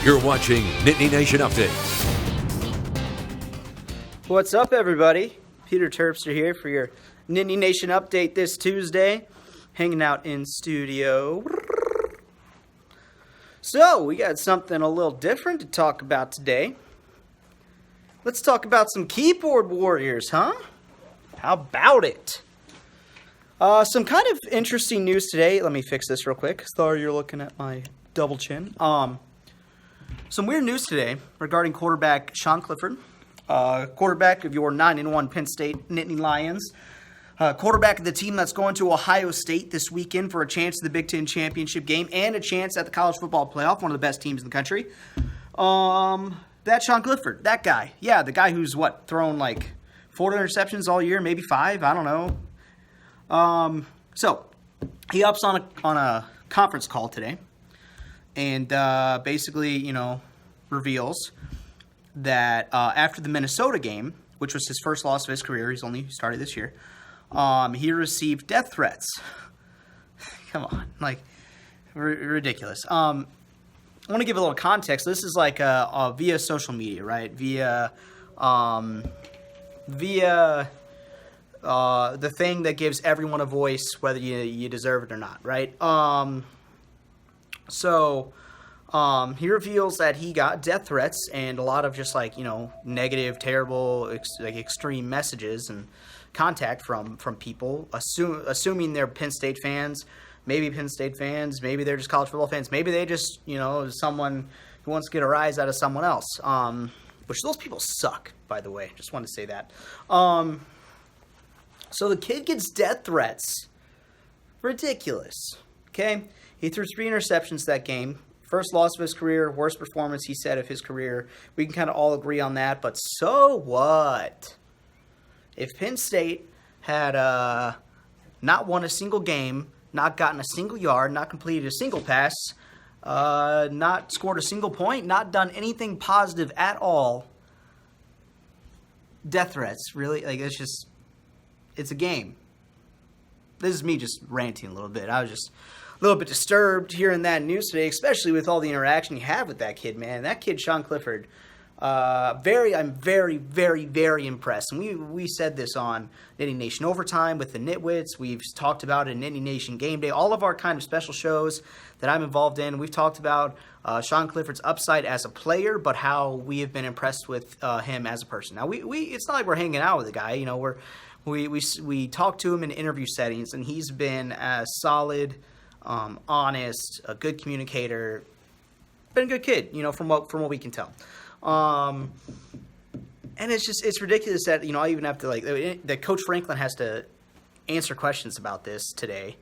You're watching Nittany Nation Update. What's up, everybody? Peter Terpster here for your Nittany Nation Update this Tuesday. Hanging out in studio. So, we got something a little different to talk about today. Let's talk about some keyboard warriors, huh? How about it? Some kind of interesting news today. Let me fix this real quick. Sorry, you're looking at my double chin. Some weird news today regarding quarterback Sean Clifford, quarterback of your 9-1 Penn State Nittany Lions, quarterback of the team that's going to Ohio State this weekend for a chance at the Big Ten championship game and a chance at the college football playoff, one of the best teams in the country. That's Sean Clifford, that guy. Yeah, the guy who's, thrown like 4 interceptions all year, maybe 5, I don't know. So, he ups on a conference call today and basically, reveals that after the Minnesota game, which was his first loss of his career, he's only started this year, he received death threats. Come on, ridiculous. I want to give a little context. This is via social media, right? Via the thing that gives everyone a voice, whether you deserve it or not, right? So he reveals that he got death threats and a lot of just negative, terrible, extreme messages and contact from people, assuming they're Penn State fans, maybe they're just college football fans, maybe they just, someone who wants to get a rise out of someone else, which those people suck, by the way, just wanted to say that. So the kid gets death threats. Ridiculous. Okay? He threw 3 interceptions that game. First loss of his career, worst performance, he said, of his career. We can kind of all agree on that, but so what? If Penn State had not won a single game, not gotten a single yard, not completed a single pass, not scored a single point, not done anything positive at all, death threats, really? It's a game. This is me just ranting a little bit. I was just a little bit disturbed hearing that news today, especially with all the interaction you have with that kid, man. That kid, Sean Clifford, I'm very, very, very impressed. And we said this on Nittany Nation Overtime with the Nitwits. We've talked about it in Nittany Nation Game Day. All of our kind of special shows that I'm involved in, we've talked about Sean Clifford's upside as a player, but how we have been impressed with him as a person. Now, it's not like we're hanging out with the guy. We talk to him in interview settings, and he's been as solid, honest, a good communicator, been a good kid, from what we can tell. And it's ridiculous that, I even have to, that Coach Franklin has to answer questions about this today,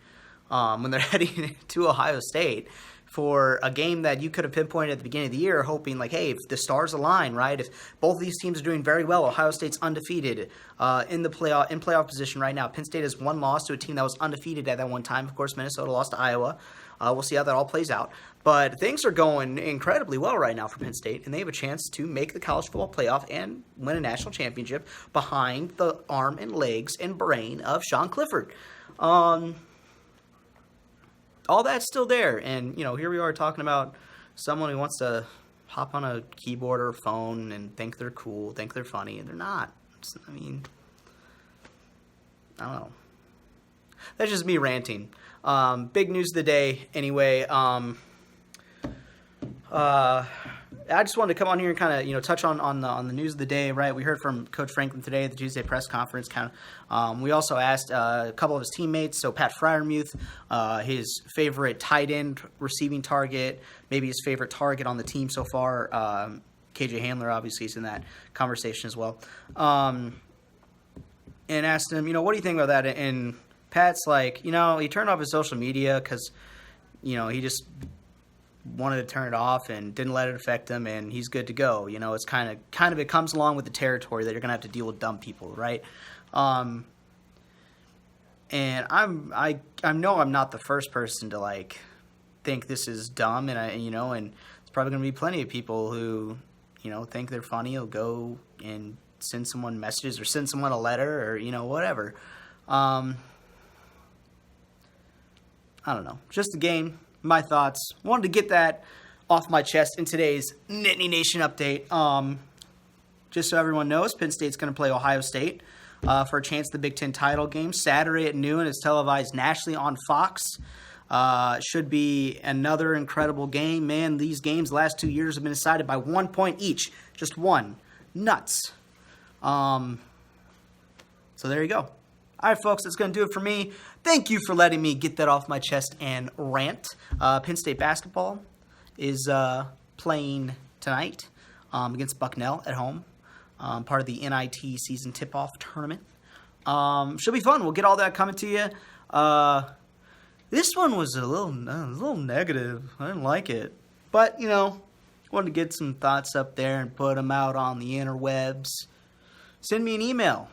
when they're heading to Ohio State for a game that you could have pinpointed at the beginning of the year, hoping hey, if the stars align, right? If both of these teams are doing very well, Ohio State's undefeated in playoff position right now. Penn State has 1 loss to a team that was undefeated at that one time. Of course, Minnesota lost to Iowa. We'll see how that all plays out. But things are going incredibly well right now for Penn State, and they have a chance to make the college football playoff and win a national championship behind the arm and legs and brain of Sean Clifford. All that's still there, and, here we are talking about someone who wants to hop on a keyboard or a phone and think they're cool, think they're funny, and they're not. I don't know. That's just me ranting. Big news of the day, anyway. I just wanted to come on here and kind of, touch on the news of the day, right? We heard from Coach Franklin today at the Tuesday press conference. We also asked a couple of his teammates, so Pat Freiermuth, his favorite tight end receiving target, maybe his favorite target on the team so far. KJ Hamler, obviously, is in that conversation as well. And asked him, what do you think about that? And Pat's like, he turned off his social media because, he just wanted to turn it off and didn't let it affect him, and he's good to go. It's kind of it comes along with the territory that you're gonna have to deal with dumb people, right? And I know I'm not the first person to think this is dumb, and and it's probably gonna be plenty of people who think they're funny. Will go and send someone messages or send someone a letter or whatever. I don't know. Just a game. My thoughts. Wanted to get that off my chest in today's Nittany Nation update. Just so everyone knows, Penn State's going to play Ohio State for a chance at the Big Ten title game Saturday at noon. It's televised nationally on Fox. Should be another incredible game. Man, these games the last 2 years have been decided by 1 point each. Just one. Nuts. So there you go. All right, folks, that's going to do it for me. Thank you for letting me get that off my chest and rant. Penn State basketball is playing tonight against Bucknell at home, part of the NIT season tip-off tournament. Should be fun. We'll get all that coming to you. This one was a little negative. I didn't like it. But, wanted to get some thoughts up there and put them out on the interwebs. Send me an email.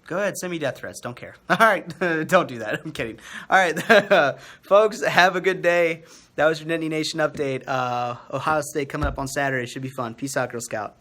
Go ahead, send me death threats. Don't care. All right, don't do that. I'm kidding. All right, folks, have a good day. That was your Nittany Nation update. Ohio State coming up on Saturday. Should be fun. Peace out, Girl Scout.